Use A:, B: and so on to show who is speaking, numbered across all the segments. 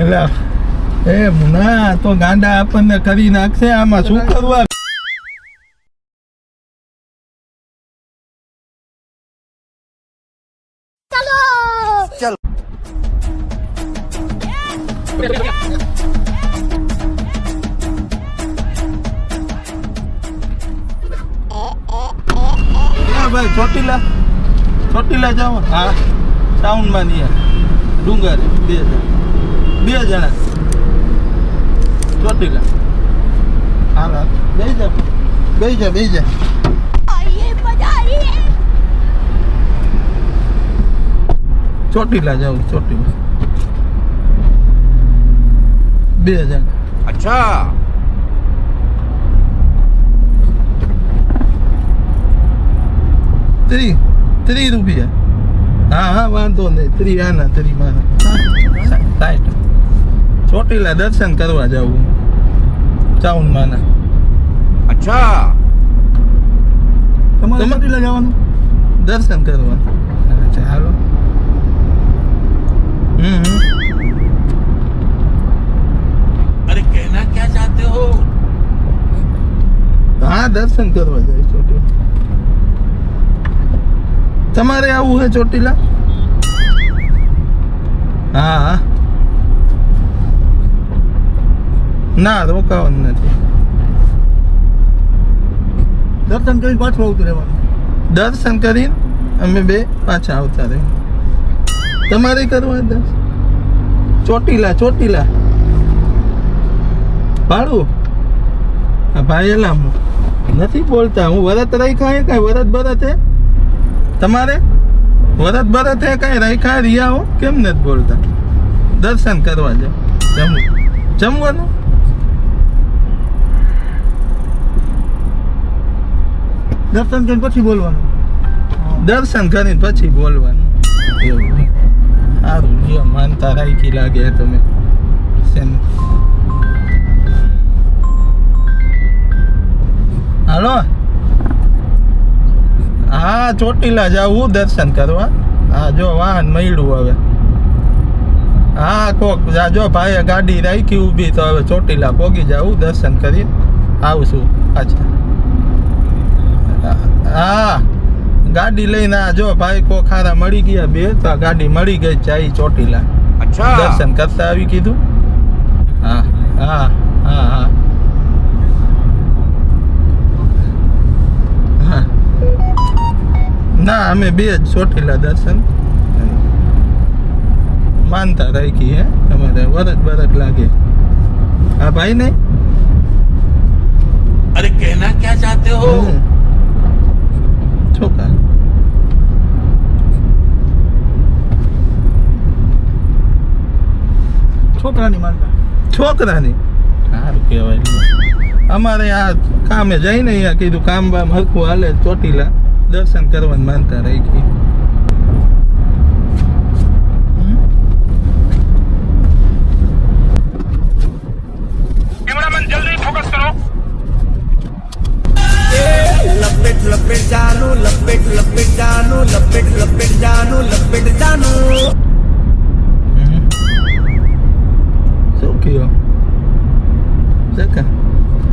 A: એલા એ મુના તો ગાંડા આપણને કરી નાખશે આમાં શું કરવા ભાઈ ચોટીલા જાઓ હા ટાઉનમાં નહીં ડુંગર બે જણા ચોટીલા હા બે જા ચોટીલા જાઉં ચોટીલા બે જણા
B: अच्छा
A: ત્રીસ રૂપિયા હા વાંધો નહીં 30 આના 30 મારા 60 ચોટીલા દર્શન કરવા જવું ચાઉન માના
B: अच्छा
A: તમારે ચોટીલા જવાનું દર્શન કરવા ચાલો
B: अरे कहना क्या चाहते हो
A: હા દર્શન કરવા જાય ચોટીલા તમારે આવું હે ચોટીલા હા ના રોકાવાનું નથી
C: દર્શન કરીને પાછું આવતું રહેવાનું
A: દર્શન કરીને અમે બે પાછા આવતા રહે તમારે કરવા દર્શન ચોટીલા ભાડું હા ભાઈ એલા નથી બોલતા હું વરત રાખ્યા હે કાંઈ વરત હે તમારે વરત હે કાંઈ રાખ્યા રિયા હો કેમ નથી બોલતા દર્શન કરવા જાવ જમવાનું
C: દર્શન કરીને પછી બોલવાનું
A: દર્શન કરીને પછી બોલવાનું એવું સારું લ્યો માનતા રાખી લાગે તમે હાલો હા ચોટીલા જાવું દર્શન કરવા હા જો વાહન મળ્યું હવે હા કોક જો ભાઈએ ગાડી રાખી ઊભી તો હવે ચોટીલા પોગી જાવું દર્શન કરી આવશું પાછા હા ગાડી લઈને આ જો ભાઈ કોખારા મળી ગયા બે તો આ ગાડી મળી ગઈ જાય ચોટીલા
B: अच्छा
A: દર્શન કરતા આવી કીધું હા હા હા હા હા ના અમે બે જ ચોટીલા દર્શન માનતા રાખી હે અમારે વરત લાગે હા ભાઈ ને
B: अरे कहना क्या चाहते हो
A: છોકરા
C: છોકરાની માનતા
A: છોકરાની સારું કહેવાય અમારે આ કામે જઈને અહીંયા કીધું કામ બામ હરખું હાલે ચોટીલા દર્શન કરવાની માનતા રાખી
B: कैमरामैन जल्दी फोकस करो
D: लपेट लपेट जानू लपेट लपेट जानू लपेट लपेट जानू लपेट जानू
A: શું કયો સકા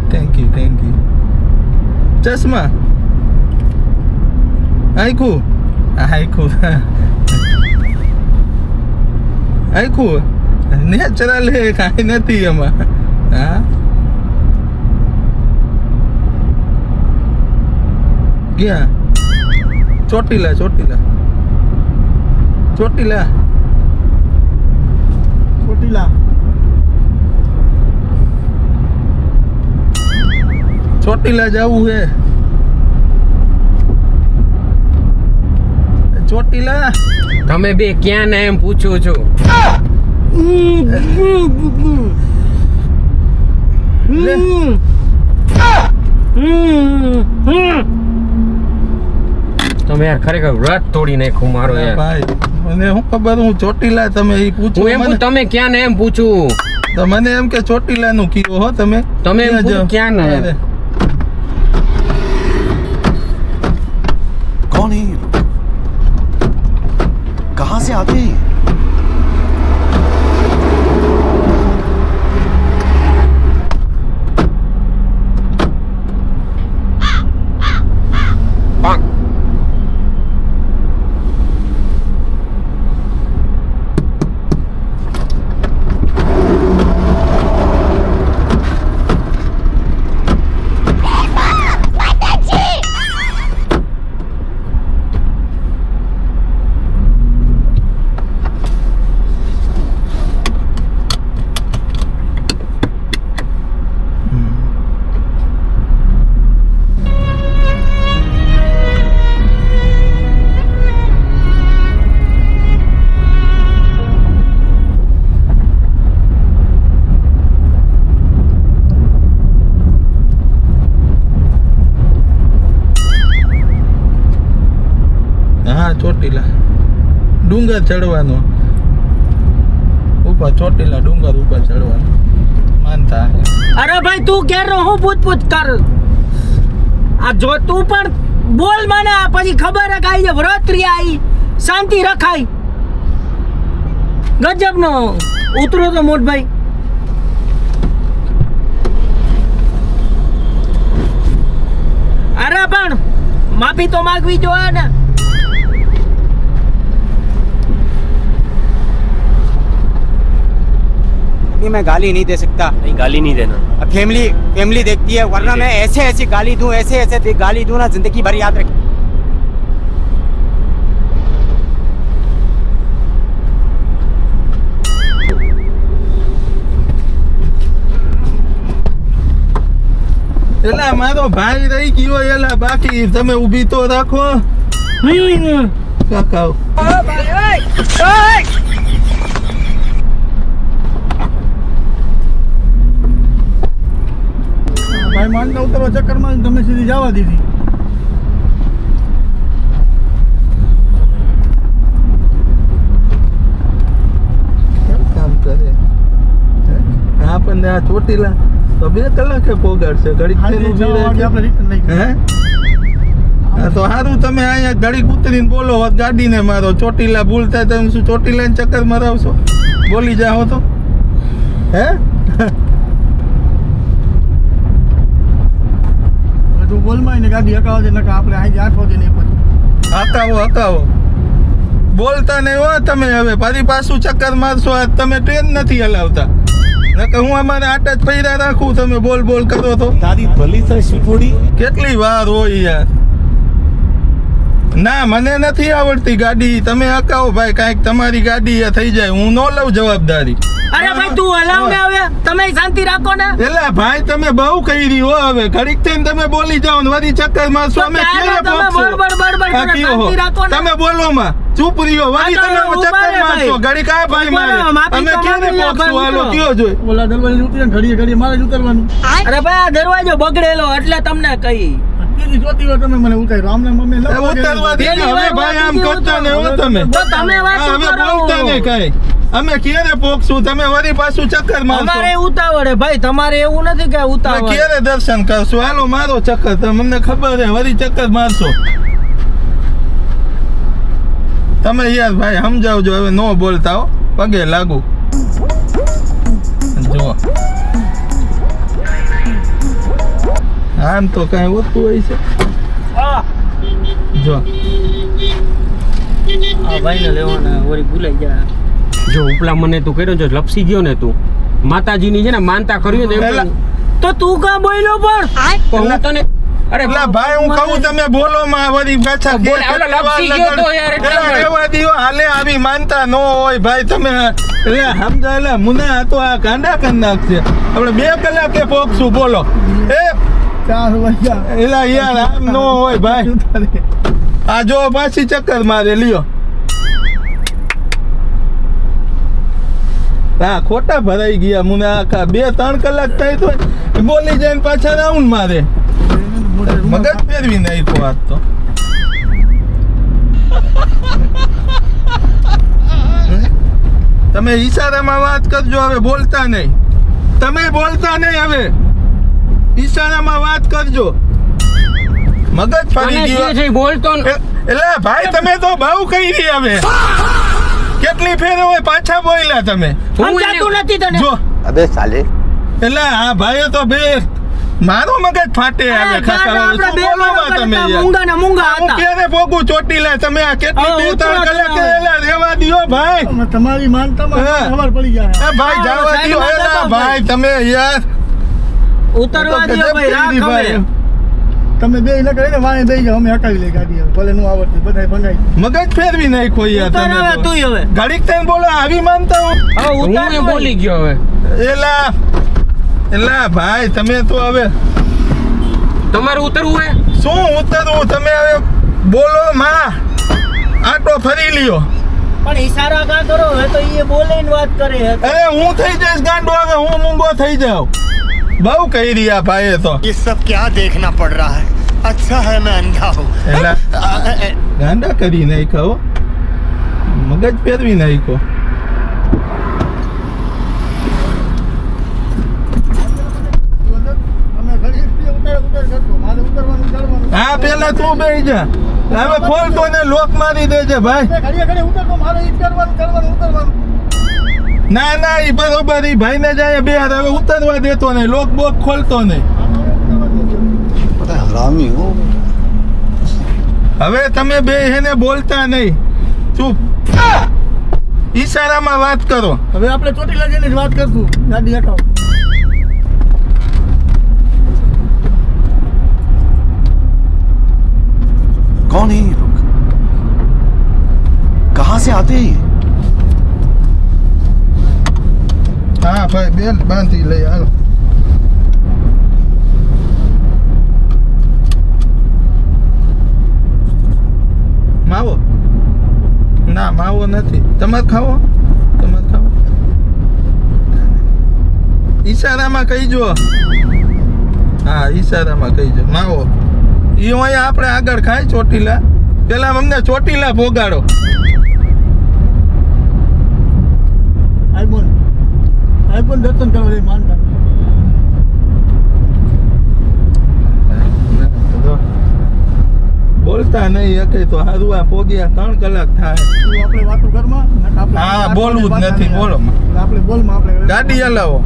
A: થેન્ક યુ ચશ્મા આખું નેચરલ હે કાંઈ નથી એમાં હા ક્યાં ચોટીલા
C: ચોટીલા
A: જવું હે ચોટીલા
E: તમે બે ક્યાં ને એમ પૂછું છું તમે યાર ખરેખર વ્રત તોડી નાખ્યું મારો યાર
A: ભાઈ મને શું ખબર હું ચોટીલા તમે એ પૂછો
E: હું એમ
A: મને.
E: તમે ક્યાં ને એમ પૂછું
A: તો મને એમ કે ચોટીલા નું કીધું હો તમે
E: તમે એમ
A: ત્યાં
E: પૂછો
A: જાઓ.
E: ક્યાં ને
A: અરે,
D: कौन है ये लोग? कहाँ से आते हैं ये?
A: ડુંગર ચડવાનો ઉપર ચોટીલા ડુંગર ઉપર ચડવાનું માનતા હે.
F: અરે ભાઈ તું ક્યારે હું પૂછ કર આ જો તું પણ બોલ મને આ પછી ખબર હે કે આઈ જે વ્રતરી આઈ શાંતિ રખાય ગજબનો ઉતરો તો મોટભાઈ. અરે પણ માફી તો માંગવી જોઈએ ને.
G: अभी मैं गाली नहीं दे सकता।
H: नहीं गाली नहीं देना।
G: अब फैमिली देखती है, वरना मैं ऐसे ऐसी गाली दूं, ऐसे गाली दूं ना, जिंदगी भर याद रख.
A: એલા મારો ભાઈ રહી ગયો એલા બાકી તમે ઊભી તો રાખો કાકા.
C: ભાઈ માંડલા ઉતરવા ચક્કરમાં તમે સીધી જવા દીધી.
A: કેમ કામ કરે હે? આપણને આ ચોટીલા તો 2 કલાકે પોગાડશે ઘડીક
C: આજે
A: થઈને ઊભી
C: જવા વાગે
A: રહે.
C: આપણે રિટર્ન નહીં
A: હે હા તો સારું તમે અહીંયા ઘડીક ઉતરીને બોલો ગાડીને મારો ચોટીલા ભૂલ થાય તમે શું ચોટીલાને ચક્કર મરાવશો બોલી જાઓ તો હે
C: તું બોલમાં ને ગાડી હકાવજે નકા આપણે અહીં 8 વાગે નહીં પછી.
A: હકાવો બોલતા નહીં હો તમે હવે ફરી પાછું ચક્કર મારશો આ તમે ટ્રેન નથી હલાવતા નકર હું અમારે આટા જ પૈરા રાખું તમે બોલ કરો તો
B: તારી ભલી થાય શીખોડી.
A: કેટલી વાર હોય યાર ના મને નથી આવડતી ગાડી તમે હકાવો ભાઈ કાંઈક તમારી ગાડી એ થઈ જાય હું ન લઉં જવાબદારી.
F: અરે ભાઈ તું હલાવ ને હવે તમે શાંતિ રાખો ને.
A: એલા ભાઈ તમે બહુ કરી હો હવે ઘડીક થઈને તમે બોલી જાઓ ને વળી ચક્કર મારશો અમે ક્યારે પહોંચશું? હા, કયો હો? તમે બોલો માં ચૂપ રહ્યો વળી તમે ચક્કર મારશો ઘડીક આ ભાઈ મારે અમે ક્યારે પહોંચશું હાલો કયો જોઈ
C: ઓલા દરવાજે ઉતરીને ઘડીએ મારે જ ઉતરવાનું.
F: અરે ભાઈ આ દરવાજો બગડેલો એટલે તમને કહી.
C: પેલી ચોથી વાર તમે મને ઉતાર્યો આમને મમ્મી
A: એ ઉતરવા દે ને, હવે ભાઈ આમ કરતા ને હો તમે
F: તો તમે વાત
A: હા, હવે
F: કરો.
A: બોલતા ને કઈ અમે ક્યારે પોકશું તમે વળી પાછું ચક્કર મારશો
F: અમારે ઉતાવળ હે ભાઈ તમારે એવું નથી કે
A: અમે
F: ઉતાવળ.
A: ક્યારે દર્શન કરશું હાલો મારો ચક્કર તમને ખબર હે વળી ચક્કર મારશો તમે યાર ભાઈ સમજાવજો હવે નો બોલતા હો પગે લાગુ જો આમ તો કઈ હોતું હોય છે જો
F: આ ભાઈને લેવાના વળી ભૂલાઈ જાય.
E: જો ઉપલા મને તું કર્યો જો લપસી ગયો ને તું માતાજીની છે ને માનતા કર્યું ને
A: પેલા-
F: તો તું કા બોલ્યો પણ
E: હું તને અરે
A: એટલે ભાઈ હું કહું તમે બોલો માં વળી પાછા
E: બોલ, આવડો લપસી ગયો તો યાર એટલે
A: પેલા રહેવા દ્યો, હાલે આવી માનતા નો હોય ભાઈ તમે એટલે સમજા એટલે મુના આ તો આ કાંડા કરી નાખશે આપણે 2 કલાકે પોકશું બોલો એ
C: 4 વાગ્યા
A: એલા યાર આમ નો હોય ભાઈ આ જો પાછી ચક્કર મારે લ્યો હા ખોટા ભરાઈ ગયા મુના આખા 2-3 કલાક થાય તો બોલી જાય ને પાછા રાઉન્ડ મારે મગજ ફેરવી નાખ્યો આજ તો તમે ઈશારામાં વાત કરજો હવે બોલતા નહીં તમે બોલતા નહીં હવે ઈશારામાં વાત કરજો મગજ ફરી
E: તને જે
A: ગયો
E: છે બોલતો ને.
A: એટલે ભાઈ તમે તો બહુ કહી રહ્યા હવે કેટલી ફેર હોય પાછા બોલ્યા તમે
E: હું એને-
F: સમજાતું નથી તને.
A: જો
D: अबे साले
A: એટલે આ ભાઈઓ તો બે મારો મગજ ફાટે આવે
F: ગાડા આપણા બે
A: બોલોમાં
F: બરોબર
A: તમે
F: હતા,
A: યાર.
F: મૂંગા ને મૂંગા
A: હું
F: હતા.
A: ક્યારે ભોગું ચોટીલા તમે આ કેટલી
F: હવે
A: 2-3
F: ઉતરો
A: કલાકે
F: તમે.
A: એલા રહેવા દ્યો ભાઈ
C: તમારી માનતામાં
A: હા.
C: ખબર પડી જાય.
A: એ ભાઈ
F: હા,
A: જવા દ્યો
F: સાઈડમાં
A: એલા
F: જતો
A: ભાઈ તમે યાર
F: ઉતરવા
A: તો
F: દો
A: ગજબ
F: ભાઈ રાખ
A: કરી
F: હવે.
A: ભાઈ.
C: તમે બે ન કરીને વાંહે બેસી જાઓ અમે હકાવી લઈ ગાડી હવે. ભલે નું આવડતી બધાય ભંગાઈ.
A: મગજ ફેરવી નાખ્યો યાર
F: ઉતર
A: તમે
F: હવે
A: તો.
F: તું હવે.
A: ઘડીક થઈને બોલો આવી માનતા હો
F: હવે
E: હું
F: ઉતાર
E: એ બોલી ગયો હવે
A: એલા એલા ભાઈ તમે તો હવે
E: તમારે ઉતરવું હે
A: શું ઉતરવું તમે હવે બોલો માં આટો ફરી લ્યો
F: પણ ઈશારા કા કરો હવે તો એ બોલે ને વાત કરે હે.
A: અરે હું થઈ જઈશ ગાંડો હવે હું મૂંગો થઈ જાઉં બહુ કહી રહ્યા ભાઈએ તો
I: ये सब क्या देखना पड़ रहा है अच्छा है मैं अंधा हूँ
A: એલા ગાંડા કરી નહીં કહો મગજ ફેરવી નાખ્યો.
C: અમે ઘડી ઉતાર કરતો મારે ઉતરવાનું ચડવાનું
A: હા પેલા તું બેહી જા. હવે ખોલતો ને લોક મારી દેજે ભાઈ.
C: ઘડીએ ઉતરતો મારે ઈ જ કરવાનું ચડવાનું ઉતરવાનું
A: ના ના ઈ બરોબર ઈ ભાઈને જાય બે હાથ હવે ઉતરવા દેતો નહીં, લોક બોક ખોલતો નહીં.
I: हरामी हो.
A: હવે તમે બે એને બોલતા નહીં, ચૂપ. ઈશારામાં વાત કરો.
C: હવે આપણે ચોટીલા જઈને જ વાત કરશું. ગાડી હટાવો.
I: कौन है ये लोग? कहाँ से आते हैं ये?
A: હા ભાઈ બેલ બાંધી લઈ હાલો. માવો ના માવો નથી. તમારે ખાવો? તમારે ખાવો? ઈશારામાં કહીજો. હા ઈશારામાં કહીજો માવો. ઈ અહીંયા આપણે આગળ ખાય ચોટીલા. પેલા અમને ચોટીલા ભોગાડો.
C: આઈફોન દર્શન કરવા જઈ માનતા
A: બોલતા નહીં એકે તો હારું આ પોગ્યા 3 કલાક થાય.
C: તું આપણે વાતો કરમાં આપણે
A: હા બોલવું જ નથી. બોલો
C: આપણે બોલમાં આપણે
A: ગાડી હલાવો.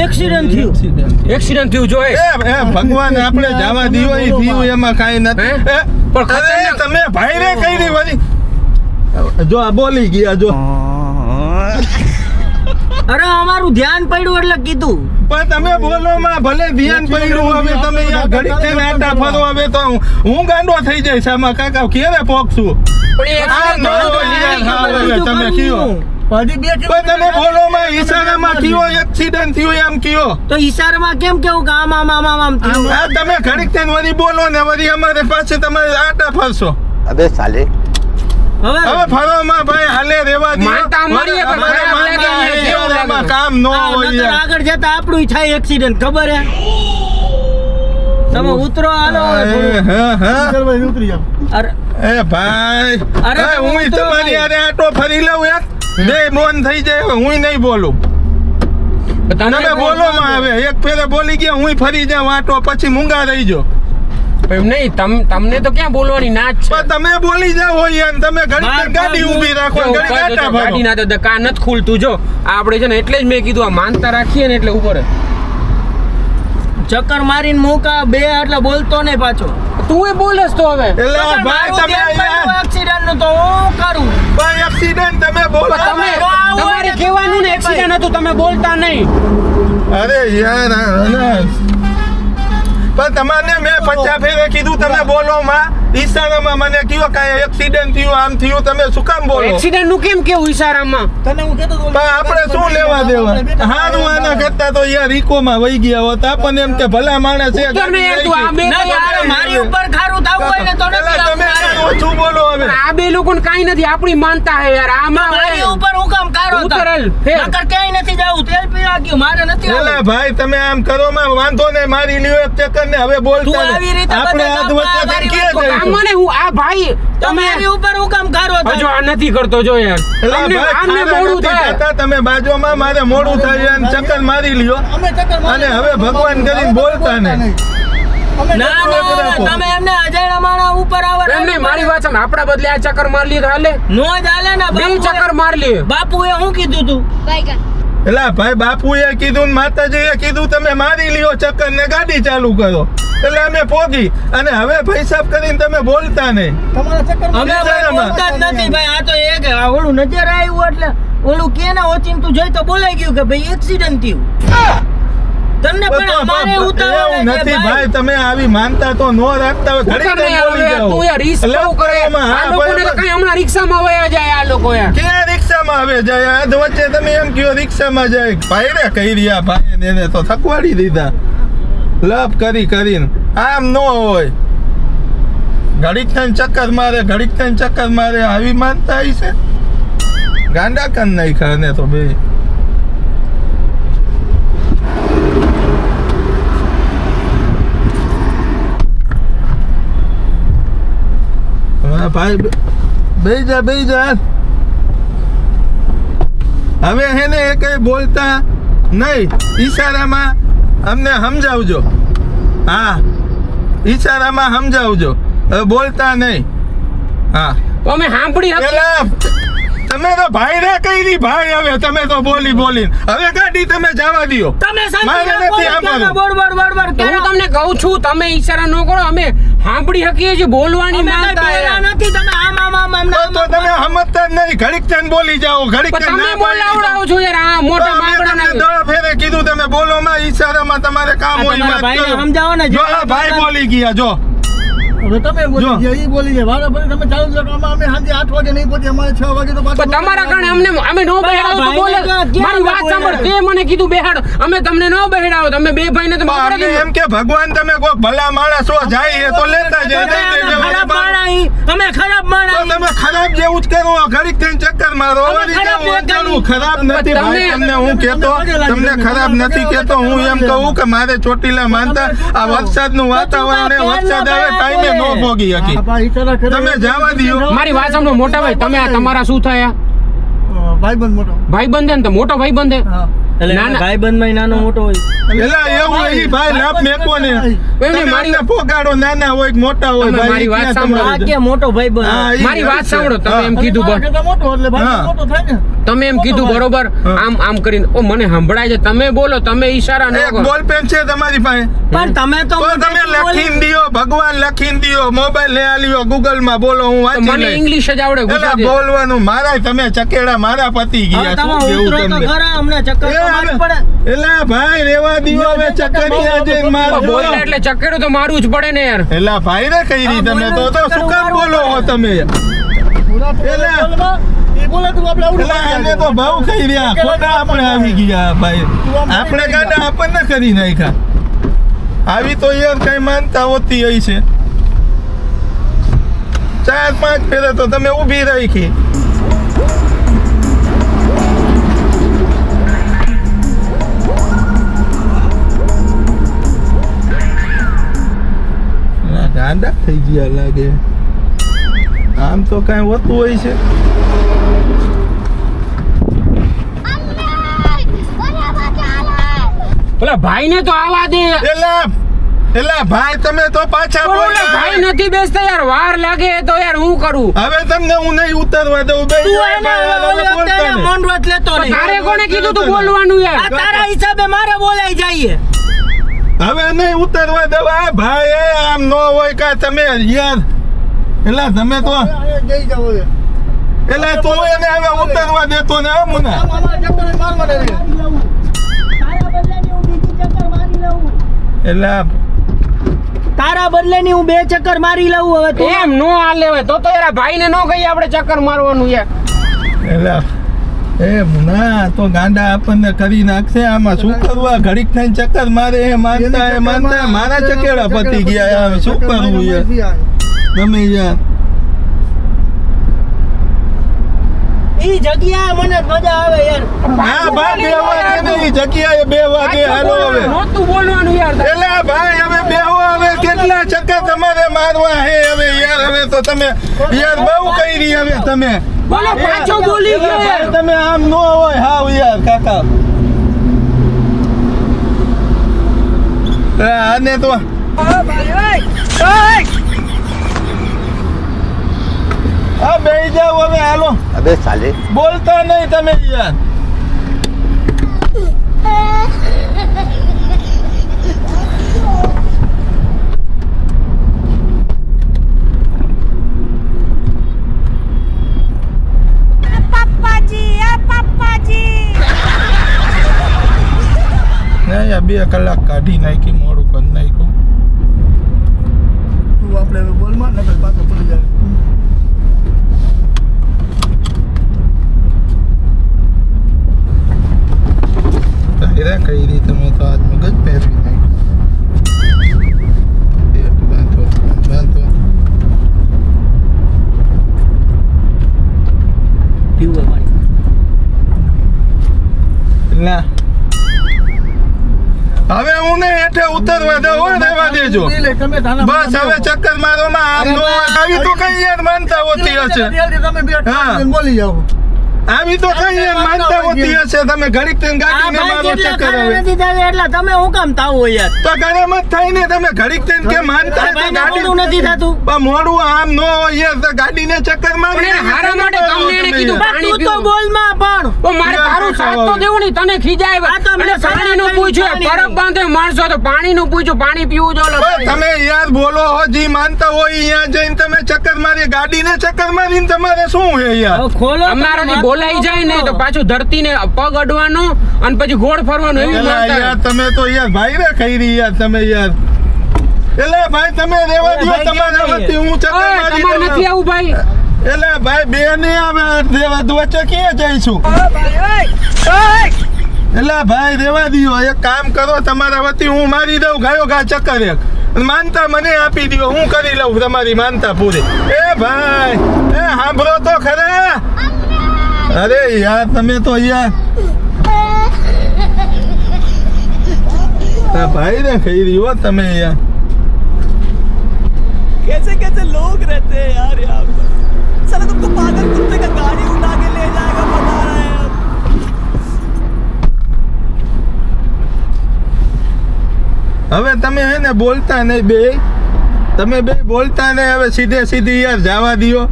F: એક્સિડન્ટ થયું.
E: એક્સિડન્ટ થયું જો એ
A: એ ભગવાન આપણે જવા દીવો ઈ થયું એમાં કાંઈ નથી.
E: હે?
A: એ,
E: પણ
A: અરે
E: ખતરનાક.
A: તમે ભાઈ રે કઈ રી વળી જો આ બોલી ગયા જો.
F: અરે અમારું ધ્યાન પડ્યું એટલે કીધું.
A: પણ તમે બોલો માં ભલે ધ્યાન પડ્યું હવે તમે યાર ઘડીક થઈને આટા ફરો હવે તો હું ગાંડો થઈ જઈશ આમાં કાકા ક્યારે પોકશું.
E: પણ એ
A: આ ન હોય યાર, હા હવે તમે કયો
C: હજી બે
A: પણ તમે બોલો માં ઈશારામાં કયો એક્સિડન્ટ થયું એમ કયો.
F: તો ઈશારામાં કેમ કેવું કે આમ આમ આમ આમ આમ થયું?
A: આ તમે ઘડીક થઈને વળી બોલો ને વળી અમારે પાસે તમારે આટા ફરશો.
I: अबे साले.
A: હવે ફરવામાં ભાઈ હાલે રેવા દો.
E: માનતા અમારી એક
A: અમારે
E: ખરાબ
A: માનતા
E: લાગે છે,
A: છે,
E: કેવું લાગે?
A: આમાં કામ ન
F: આ
A: હોય
F: નકર
A: યાર.
F: આગળ જતા આપણું થાય એક્સિડન્ટ ખબર હે? તમે ઉતરો હાલો હવે થોડું.
C: કરવા ઉતરી જાવ
F: અરે
A: એ ભાઈ
F: અરે
A: અરે હું
F: હું તો
A: તમારી
F: ભાઈ.
A: યારે આટો ફરી લઉં યાર. બે મોન થઈ જાય હું નહીં બોલું. તમે બોલો માં હવે એક ફેરે બોલી ગયા હું ફરી જાઉં આટો પછી મૂંગા રહી જાઓ.
E: નહીં તમને તો ક્યાં બોલવાની ના જ છે.
A: પણ તમે બોલી જાઓ યાર તમે ઘડી ગાડી ઊભી રાખો
E: જો
A: ઘડી
E: ઉભા
A: આટા
E: થતો
A: ભરો.
E: ગાડી ના તો કાન નથી ખુલતું જો આ આપણે છે ને એટલે જ મેં કીધું આ માનતા રાખીએ ને એટલે ઉપર
F: ચક્કર મારીને મૂકા બે એટલે બોલતો નહીં પાછો.
E: તું એ બોલેસ તો હવે
A: એટલે
F: નકર
A: ભાઈ
F: મારું
A: તમે
F: ધ્યાન પડ્યું
A: યાર
F: એક્સિડન્ટ નું તો હું કરું.
A: ભાઈ એક્સિડન્ટ તમે બોલો.
E: તમે તમારે કહેવાનું ને એક્સિડન્ટ હતું તમે બોલતા નહીં.
A: અરે યાર પણ તમને મેં 50 ફેરે કીધું તમે બોલો માં. ઈશારામાં મને કયો કાંઈ એક્સિડન્ટ થયું આમ થયું તમે શું કામ બોલો.
E: એક્સિડન્ટ નું કેમ કેવું ઈશારામાં
C: તને હું કહેતો તો
A: પણ આપણે શું લેવા દેવા. હારું આના કરતા તો યાર ઇકોમાં વહી ગયા હોત આપણને એમ કે ભલા માણસ છે
E: ઉત્તર ને યાર તું આ બે
F: ના, યાર, મારી ઉપર ખારું થવું હોય ને તો નથી
A: પેલા તમે
F: આવવું.
A: ઓછું બોલો હવે.
E: આ બે લોકોને કાઈ નથી આપણી માનતા હે યાર આમાં
F: મારી ઉપર હું કામ કારો હતો?
E: ઉતરેલ, ફેર.
F: નકર ક્યાંય નથી જાવું. તેલ પીવા ગયું મારે નથી
A: પેલા
F: આવવું.
A: ભાઈ તમે આમ કરો માં વાંધો ને મારી લ્યો એક ચક્કર ને હવે
F: તું
A: બોલતા
F: આવી રીતે
A: આપણે
F: બધા
A: હાથ વચ્ચે
F: મારી
A: ક્યાં
F: વાત
A: જઈશું?
E: મને હું આ ભાઈ તમે
F: તમારી ઉપર હું કામ કારો હતો?
E: હજુ આ નથી કરતો જો યાર
A: એલા
E: તમને
A: ભાઈ,
E: આમને
A: ખારા
E: મોડું
A: નથી
E: થાય
A: થતા, તમે બાજુમાં મારે મોડું થાય અને ચક્કર મારી લ્યો
C: અમે ચક્કર
A: અને હવે ભગવાન કરીને બોલતા નહીં.
C: અમે
F: ના, ના, ના, તમે એમને અજાણ્યા માણા ઉપર આવો
E: એમ નહીં મારી વાત સાંભળ આપણા બદલે આ ચક્કર માર લીધો હાલે
F: નો જ હાલે ને.
E: બે ચક્કર માર લે
F: બાપુએ શું કીધું તું?
A: એલા ભાઈ બાપુએ કીધું ને માતાજીએ કીધું તમે મારી લ્યો ચક્કર ને ગાડી ચાલુ કરો એટલે અમે પોગી અને હવે પૈસા કરીને તમે બોલતા નહીં.
C: તમારા ચક્કર
F: અમે ભાઈ બોલતા જ નથી ભાઈ. આ તો એક ઓલું નજર આવ્યું એટલે ઓલું કે ને ઓચિંતું જોઈ તો બોલાઈ ગયું કે ભાઈ એક્સિડન્ટ થયું. તમને પણ અમારે ઉતાવળ
A: એવું
F: છે
A: નથી ભાઈ તમે આવી માનતા તો નો રાખતા હોય ઘડી
E: ઉતર ને
A: ઘડી બોલી
E: હવે
A: જાઓ.
E: તું યાર રીસ
A: એટલે
E: બહુ કરે
A: આમાં,
E: આ
A: હા,
E: લોકોને તો
A: બરાબર.
E: કઈ હમણાં રિક્ષામાં વયા જાય આ લોકો યાર
A: ક્યાં રિક્ષામાં આવે જાય આજ વચ્ચે તમે એમ કયો રિક્ષામાં જાય ભાઈ રે કહી રહ્યા ભાઈ ને એને તો થકવાડી દીધા લપ કરી કરીને આમ ન હોય ઘડીક થઈને ચક્કર મારે ઘડીક થઈને ચક્કર મારે આવી માનતા આવી છે ગાંડા કન નાખ્યા ને તો બે હા ભાઈ બેહી જા હવે હે ને એ કઈ બોલતા નહીં, ઈશારામાં અમને સમજાવજો. હા ઈશારામાં સમજાવજો, હવે બોલતા નહીં. હા
E: તો અમે સાંભળી હતી.
A: પેલા તમે તો ભાઈ રે કરી ભાઈ, હવે તમે તો બોલી હવે ગાડી તમે જવા દ્યો.
F: તમે
A: મારે
F: શાંતિ
A: નથી
F: રાખો,
A: સાંભળવું.
F: બરોબર
E: તો હું તમને કહું છું, તમે ઈશારા ન કરો. અમે સાંભળી શકીએ છીએ, બોલવાની
F: અમે કઈ
E: માંગતા
F: બોલ્યા નથી. તમે આમ
A: તો તમે સમજતા જ નહીં, ઘડીક થઈને બોલી જાઓ, ઘડીક
E: પણ
A: થઈને
E: તમે
A: ના બોલી જાઓ.
E: બોલાવડાવો છો યાર. આ મોટા
A: તો મેં
E: માંગડા
A: તમને
E: નાખે.
A: 10 ફેરે કીધું તમે બોલો માં, ઈશારામાં તમારે કામ હોય
F: તમારા
A: વાત
F: ભાઈને
A: કરો.
F: સમજાવો ને,
A: જો આ ભાઈ બોલી ગયા જો.
C: હવે તમે
A: જો.
C: બોલી ગયા, ઈ બોલી ગયા. વારે ફરી તમે ચાલુ રાખો. અમે સાંજે 8 વાગે નહીં પહોંચે, અમારે 6 વાગે તો પાછું
E: પણ તમારા કારણે અમે નો બેહાડો તો બોલે. મારી વાત સાંભળ, તે મને કીધું બેહાડો, અમે તમને નો બેહાડો. તમે બે ભાઈને તમે
A: પણ અમને એમ કે ભગવાન તમે કોઈ ભલા માણસ હો, જાય એ તો લેતા જાય, દઈ દેજો.
F: ખરાબ માણા અમે ખરાબ
A: તો
F: માણા
A: તમે ખરાબ જેવું જ કરો, ઘડીક થઈને ચક્કર મારો.
F: અમે
A: વળી
F: ખરાબ
A: જાઓ,
F: નથી.
A: ચાલુ. ખરાબ નથી ભાઈ, તમને હું કહેતો, તમને ખરાબ નથી કહેતો. હું એમ કહું કે મારે ચોટીલા માનતા આ વરસાદનું વાતાવરણ ને વરસાદ આવે ટાઈમે નો ભોગી શકી.
C: હા, ભાઈ, ઈશારા કરે.
A: તમે જવા દ્યો.
E: મારી વાત સાંભળો મોટા ભાઈ, તમે આ તમારા શું થયા?
C: ભાઈબંધ મોટો.
E: ભાઈબંધ છે ને, તો મોટો ભાઈબંધ છે.
C: હા.
E: નાના-
F: ભાઈબંધમાં નાનો મોટો હોય.
A: એલા એવું ઈ ભાઈ લાભ મેકો ને.
E: એમને
A: તમે
E: મારી
A: અમને પોગાડો, નાના હોય કે મોટા હોય
E: તમે
A: ભાઈ,
E: મારી વાત
A: ક્યાં
E: સાંભળો.
A: તમારે
F: આ કે મોટો ભાઈબંધ.
A: હા, ઈ
E: મારી વાત
A: છે.
E: સાંભળો, તમે
A: હા.
E: એમ કીધું
C: મારા કરતા મોટો એટલે ભાઈ
A: હા.
C: મોટો થાય ને.
E: તમે એમ કીધું બરોબર,
A: હા.
E: આમ કરીને ઓ મને સંભળાય છે. તમે બોલો, તમે ઈશારા ન
A: એક
E: કરો.
A: બોલ પેન છે તમારી પાસે?
F: પણ તમે તો
A: તો તમે લખીને દિયો, ભગવાન લખીને દિયો, મોબાઈલ લઈ આલ્યો, ગૂગલ માં બોલો, હું
E: તો
A: વાંચી
E: મને
A: લઈશ.
E: ઇંગ્લિશ જ આવડે,
A: એલા
E: ગુજરાતી.
A: બોલવાનું મારા, તમે ચકેડા મારા પતિ
F: હવે
A: ગયા.
F: તમે
A: શું
F: ઉતરો
A: કેવું
F: તો
A: તમને?
F: ખરા, અમને ચક્કર તો મારવી પડે.
A: એલા ભાઈ રેવા દિયો, હવે ચક્કરિયા જઈને મારજો.
E: બોલે એટલે ચક્કરો તો મારવું જ પડે ને યાર.
A: એલા ભાઈ રે કઈ
F: હા,
A: તમે
F: બોલો,
A: તો શું કામ બોલો હો તમે?
C: પૂરા તો
A: એલા.
C: બોલમાં, ઈ બોલે તો આપણે આવડું
A: એલા આને તો બહુ ખાઈ રહ્યા, ખોટા આપણે આવી ગયા ભાઈ. આપણે ગાડા આપણને કરી નાખ્યા. આવી તો યાર કઈ માનતા હોતી હોય છે. 4-5 ફેરે તો તમે ઊભી રાખી. ગાંડા થઈ ગયા લાગે. આમ તો કઈ હોતું હોય છે.
E: પેલા ભાઈને તો આવા દે.
A: એલા ભાઈ તમે તો પાછા
E: પણ
A: બોલો.
E: ઓલા ભાઈ નથી બેસતા યાર, વાર લાગે તો યાર હું કરું?
A: હવે તમને હું નહીં ઉતરવા દઉં. બે
F: તું એને
A: બોલતા નહીં.
F: મૌનવ્રત લેતો નહીં.
E: તારે કોને કીધું તું બોલવાનું
F: આ
E: યાર?
F: તારા હિસાબે મારે બોલાઈ જઈએ.
A: હવે નહીં ઉતરવા દઉં. આ ભાઈ એ આમ નો હોય કા તમે યાર. એલા તમે તો
C: જઈ જાવ છે.
A: એલા તું એને હવે ઉતરવા દેતો ને આમ ને.
C: આમ અમારે ચક્કર મારવા દે છે.
A: એલા
F: તારા બદલે ની હું 2 ચક્કર મારી લઉં હવે તું.
E: એમ નો હાલે હવે. તો યાર ભાઈને નો કહીએ આપણે ચક્કર મારવાનું યાર.
A: એલા એમ ના તો ગાંડા આપણને કરી નાખશે. આમાં શું કરવા? ઘડીક થઈને ચક્કર મારે એ માનતા એ માનતા મારા ચકેડા પતી ગયા. હવે શું કરવું યાર? ગમે યાર.
F: ઈ જગ્યાએ મને મજા આવે યાર.
A: હા ભાઈ 2 વાગે નહીં, જગ્યાએ 2 વાગે હાલો હવે.
E: નહોતું બોલવાનું યાર.
A: એલા ભાઈ હવે બેહો. હવે કેટલા ચક્કર તમારે મારવા હે હવે યાર? હવે તો તમે યાર બહુ કરી હવે તમે.
E: બોલો, પાછો બોલી ગયો
A: ભાઈ,
E: યાર.
A: તમે આમ નો હોય હાવ યાર કાકા. આને તો આ બેહી જાવ હવે હાલો.
I: अबे साले
A: બોલતા નહીં તમે યાર. નહીં આ 2 કલાક કાઢી નાખી, મોડું કરી નાખ્યું.
C: તું આપણે હવે બોલમાં નકર પાછો પડી જાય.
A: હેરા કઈ રી તમે તો આજ મગજ પહેરવી નાખ્યું. પેટ બાંધો બાંધો. ના હવે હું ને હેઠે ઉતરવા દઉં હોય રહેવા દેજો
C: તમે થાના
A: બસ હવે ચક્કર મારોમાં આમ નો આવી તો કઈ યાર માનતા હોતી હશે
C: તમે બે
A: હા.
C: બોલી જાઓ
A: આવી તો કઈ યાર માનતા હોતી હશે તમે ઘડીક થઈને
F: આ
A: ગાડીને
F: ભાઈ
A: મારો
F: જેટલા
A: ચક્કર
F: ખરા
A: હવે
F: નથી થતા એટલે તમે હું કામ તાવો યાર
A: તો ગરમ જ થાય ને તમે ઘડીક થઈને કે માનતા
F: આ
A: હોય તો
F: ભાઈને
A: ગાડી
F: મોડું નથી થતું
A: પણ મોડું આમ નો હોય યાર તો ગાડીને ચક્કર મારી
E: પણ એને હારા માટે તમને એને કીધું
F: પણ તું તો બોલ માં પણ
E: ઓ મારે તારું સાથ તો દેવું નહીં તને ખીજાય
F: આ તો
E: અને
F: મેં
E: પાણીનું
F: પાણી
E: પૂછ્યું પરબ બાંધે માણસો તો પાણીનું પૂછ્યું પાણી પીવું જો લો
A: તમે યાર બોલો હો જી માનતા હોય અહીંયા જઈને તમે ચક્કર મારી ગાડીને ચક્કર મારીને તમારે શું હે યાર
F: હવે ખોલો તમે
E: અમારાથી
F: વાત
E: બોલાઈ જાય ને તો પાછું ધરતીને પગ અડવાનો અને પછી ગોળ ફરવાનું એવું
A: એલા
E: માનતા
A: યાર તમે તો યાર ભાઈ રે ખાઈ રહી યાર તમે યાર એલા ભાઈ તમે રેવા દો
F: ભાઈ
A: તમારા
F: કેમ
A: વતી હું ચક્કર
E: ઓય,
A: મારી
E: તમારે
A: દઉં.
E: નથી આવું ભાઈ
A: એલા ભાઈ બે ને આવે રેવા દો વચ્ચે ક્યાં જઈશું એલા ભાઈ રેવા દો એક કામ કરો તમારા વતી હું મારી દઉં ગાયો ગા ચક્કર એક અને માનતા મને આપી દો હું કરી લઉં તમારી માનતા પૂરી એ ભાઈ એ સાંભળો તો ખરા અરે યાર તમે તો યાર આ ભાઈ ને ખાઈ રહ્યો તમે યાર
D: कैसे कैसे लोग रहते हैं यार यहाँ पर साला तुमको पागल कुत्ते का गाड़ी उठा के ले जाएगा बता रहे हैं
A: હવે તમે હે ને બોલતા નહીં બે તમે બે બોલતા નહીં હવે સીધે સીધી યાર જવા દ્યો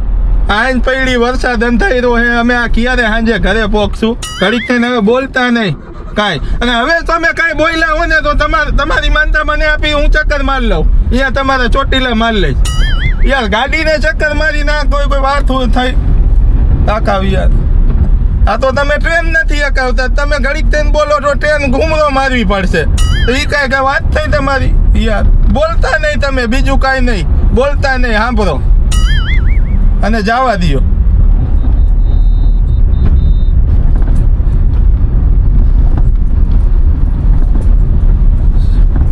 A: આઈન પડી વરસાદ અંધાર્યો હે અમે આ ક્યારે સાંજે ઘરે પહોંચશું ઘડીક થઈને હવે બોલતા નહીં કાંઈ અને હવે તમે કાંઈ બોલ્યા હો ને તો તમારી માનતા મને આપી હું ચક્કર મારી લઉં અહીંયા તમારે ચોટીલા મારી લઈશ યાર ગાડીને ચક્કર મારી ના કોઈ વાત થઈ તાકાવ યાર આ તો તમે ટ્રેન નથી અકાવતા તમે ઘડીક થઈને બોલો તો ટ્રેન ઘૂમરો મારવી પડશે એ કાંઈ વાત થઈ તમારી યાર બોલતા નહીં તમે બીજું કાંઈ નહીં બોલતા નહીં સાંભળો અને જવા દ્યો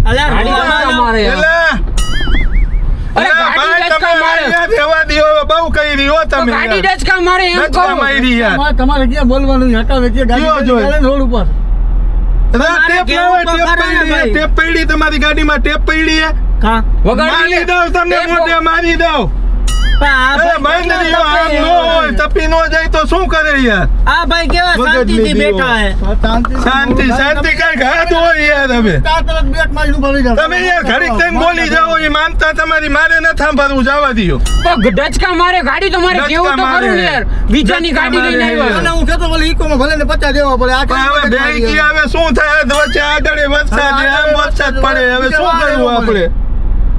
F: અલા
E: ગાડી
F: રોવા
E: ધક્કા
F: માંડો.
E: મારે યાર.
A: એલા
E: અરે ગાડી
A: ભાઈ,
E: ડચકા
A: તમે
E: મારે.
A: અહીંયા રહેવા દ્યો બહુ કહી રહ્યો
E: તો
A: તમે
E: ગાડી
A: યાર.
E: ડચકા મારે એમ
A: ડચકા
E: કહું
A: મારી યાર
C: તમારે ક્યાં બોલવાનું હટાવે છે
A: કયો
C: ગાડી
A: જોઈ?
C: ચાલે ને રોડ ઉપર
F: તમારે
A: ટેપ
F: કેવું તો
A: લાવો, ટેપ
F: ખરા ને
A: પડી
F: ભાઈ.
A: ટેપ પડી તમારી ગાડીમાં ટેપ પડી હે
F: કા
E: વગાડી
A: મારી દઉં તમને
E: ટેપ
A: મોઢે મારી દઉં
F: પણ આ
A: અરે
F: ભાઈ
A: ભાઈ
F: કેટલા
A: આમ
F: તપે
A: નો હોય તપી નો જાય તો શું કરે યાર
F: આ ભાઈ કેવા
A: મગજની
F: શાંતિથી
A: દીવો.
F: બેઠા હે
A: શાંતિ શાંતિ કઈ ઘાત હોય યાર હવે
C: ચાર તરફ બેટ મારી ઉભા રહી જાઓ.
A: તમે યાર ઘડીક થઈને બોલી જાઓ એ માનતા તમારી મારે ન સાંભળવું જવા દ્યો
E: તો ડચકા મારે ગાડી તો મારે
A: ડચકા
E: કેવું તો
A: મારે.
E: ખરું ને યાર બીજાની
A: ડચકા
E: ગાડી લઈને
A: મારે.
E: આવ્યા
C: અને હું કહેતો બોલે ઈકોમાં ભલે ને 50 દેવા પડે આ
A: પણ હવે બે ગયા હવે શું થાય આ વચ્ચે આગળ વરસાદ છે, આમ વરસાદ પડે હવે શું કરવું આપણે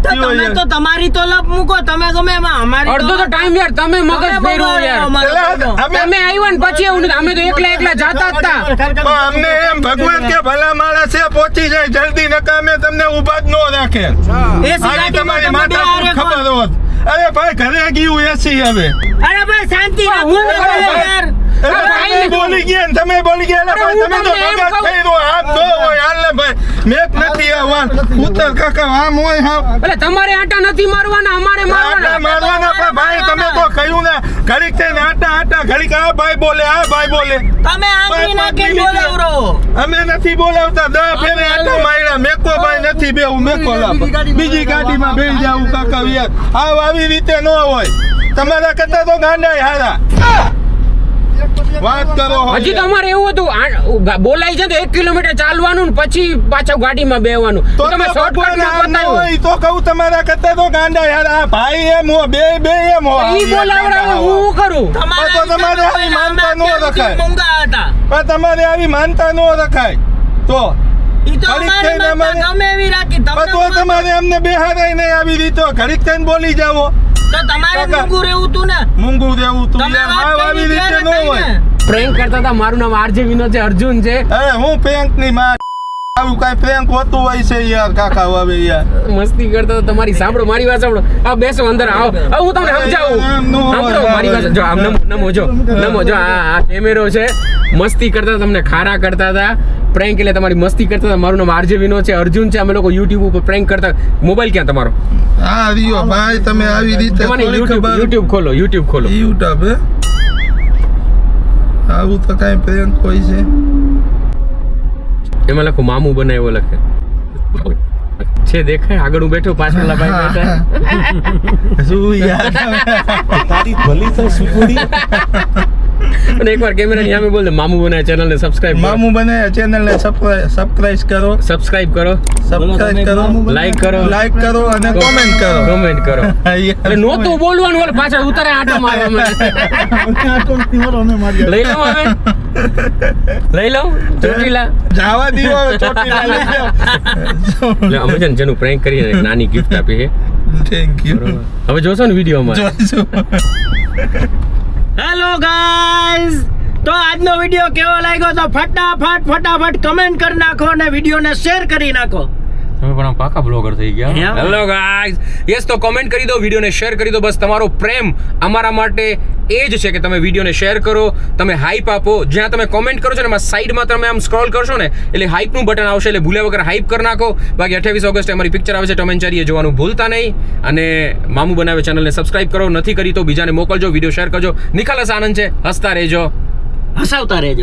F: તો
A: કયો
F: તમે
A: યાર?
F: તો તમારી તો લપ મૂકો તમે ગમે એમાં અમારી
E: અડધો તો ટાઈમ યાર તમે મગજ ફેરવો યાર
A: પેલા અમે
E: તમે આવ્યા ને પછી એવું નથી અમે તો એકલા જાતા જ હતા
A: પણ અમને એમ ભગવાન કે ભલા માણસ છે પહોંચી જાય જલ્દી નકા અમે તમને ઊભા જ ન રાખે આવી તમારી માતા ખબર હોત અરે ભાઈ ઘરે ગયું એસી હવે
F: અરે ભાઈ શાંતિ રાખો
E: હું
F: ને
E: કરે
F: ભાઈ
E: યાર?
F: યાર
A: અરે ભાઈ
E: ભાઈ,
A: બોલી ગયા ને તમે બોલી ગયા એટલે ભાઈ
E: હું
A: તમે તો
E: તમને એમ
A: મગજ
E: કહું.
A: થઈ રહ્યો આમ ન હોય હાલ ને ભાઈ મેપ નથી આવવા ઉત્તર કાકા આમ હોય હા
E: એટલે તમારે આટા નથી મારવાના અમારે
A: આટા
E: મારવાના
A: મારવાના પણ ભાઈ તમે તો કહ્યું ને ઘડીક થઈને આટા ઘડીક આ ભાઈ બોલે આ ભાઈ બોલે
F: તમે આંગળી નાખીને બોલાવરો
A: અમે નથી બોલાવતા 10 ફેરે આટા માર્યા મેકો ભાઈ નથી બેવું મેકો લાવ બીજી ગાડીમાં બેસી જાવું કાકા યાર આવ આવી રીતે ન હોય તમારા કરતા તો ગાંડા હારા વાત કરો હવે.
E: હજી તો અમારે એવું હતું બોલાઈ જાય તો 1 કિલોમીટર ચાલવાનું ને પછી પાછા ગાડીમાં બેવાનું
A: તો
E: તમે
A: ભગવાન
E: શોર્ટકટમાં
A: આમ ન
E: બતાવ્યું
A: હોય તો કહું તમારા કરતા તો ગાંડા યાર આ ભાઈ એમ હો બે એમ હો
E: ઈ બોલાવડાવે હું કરું
A: તો તમારે આવી માનતા ન રખાય.
F: મૂંગા હતા
A: પણ તમારે આવી માનતા ન રખાય તો
F: ઈ તો
A: ઘડીક
F: અમારી
A: થઈને
F: માનતા
A: અમારે-
F: ગમે એવી રાખી
A: પણ તો
F: તમને
A: તમારે અમને બેહારાય નહીં આવી રીતે ઘડીક થઈને બોલી જાવો
F: તો તમારે
A: કાકા.
F: મૂંગું રહેવું તું ને
A: મૂંગું દેવું તું
F: તમે
A: યાર
F: વાત
A: હાવ
F: કરી
A: આવી રીતે
F: ત્યારે
A: ન હોય
F: થઈને.
E: પ્રેન્ક કરતા હતા મારું નામ આરજે વિનોદ છે અર્જુન છે
A: અરે હું પ્રેન્ક ની માં આવું કાંઈ પ્રેન્ક હોતું હોય છે યાર કાકા હવે યાર
E: મસ્તી કરતા હતા તમારી સાંભળો મારી વાત સાંભળો આ બેસો અંદર આવો હવે હું તમને સમજાવું
A: એમ ન હોય
E: સાંભળો મારી વાત જો આમ નમો જો આ કેમેરો છે મસ્તી કરતા હતા, તમને ખારા કરતા હતા પ્રેન્ક એટલે તમારી મસ્તી કરતા હતા મારું નામ આરજે વિનોદ છે અર્જુન છે અમે લોકો યુટ્યુબ ઉપર પ્રેન્ક કરતા મોબાઈલ ક્યાં તમારો
A: હા રિયો ભાઈ તમે આવી રીતે
E: મને
A: થોડી ખબર
E: યુટ્યુબ ખોલો
A: યુટ્યુબ હે આવું તો કાંઈ પ્રેન્ક હોય છે
E: એમાં લખો મામું બનાવ્યો લખે છે દેખાય આગળ હું બેઠો પાછળના ભાઈ બેઠા
A: શું યાર
B: તારી ભલી તો સુપોડી
E: અને એકવાર કેમેરાની સામે બોલ દે મામુ બનાય ચેનલને સબસ્ક્રાઇબ
A: મામુ બને ચેનલને સબસ્ક્રાઇબ કરો
E: સબસ્ક્રાઇબ કરો
A: સબસ્ક્રાઇબ કરો
E: લાઈક કરો
A: લાઈક કરો અને કોમેન્ટ કરો
E: કમેન્ટ કરો અરે નહોતું બોલવાનું ઓલે પાછળ ઉતારે આટો મારવા માટે
C: આ ટોળકી મારો અમે મારી
E: લઈ લઉં હવે લઈ લઉં ચોટીલા
A: જાવા દીવો ચોટીલા લઈ જાઓ
E: એટલે અમે છે ને જેનું પ્રેન્ક કરીએ ને એક નાની ગિફ્ટ આપી છે
A: થેન્ક યુ
E: હવે જોશો ને વિડીયોમાં
A: જોઈશું
F: હેલો ગાઈઝ તો આજનો વિડીયો કેવો લાગ્યો તો ફટાફટ કમેન્ટ કરી નાખો અને વિડીયોને શેર કરી નાખો
E: તમે પણ આમ પાકા બ્લોગર થઈ ગયા
F: Yeah.
E: હેલો ગાઈઝ યસ તો કમેન્ટ કરી દો વિડીયોને શેર કરી દો બસ તમારો પ્રેમ અમારા માટે એ જ છે કે તમે વિડીયોને શેર કરો તમે હાઈપ આપો જ્યાં તમે કોમેન્ટ કરો છો ને એમાં સાઈડમાં તમે આમ સ્ક્રોલ કરશો ને એટલે હાઈપનું બટન આવશે એટલે ભૂલ્યા વગર હાઈપ કરી નાખો બાકી 28 ઓગસ્ટે અમારી પિક્ચર આવે છે ટોમ એન્ડ જેરી એ જોવાનું ભૂલતા નહીં અને મામુ બનાવે ચેનલને સબસ્ક્રાઇબ કરો નથી કરી તો બીજાને મોકલજો વિડીયો શેર કરજો નિખાલસ આનંદ છે હસતા રહેજો
F: હસાવતા રહેજો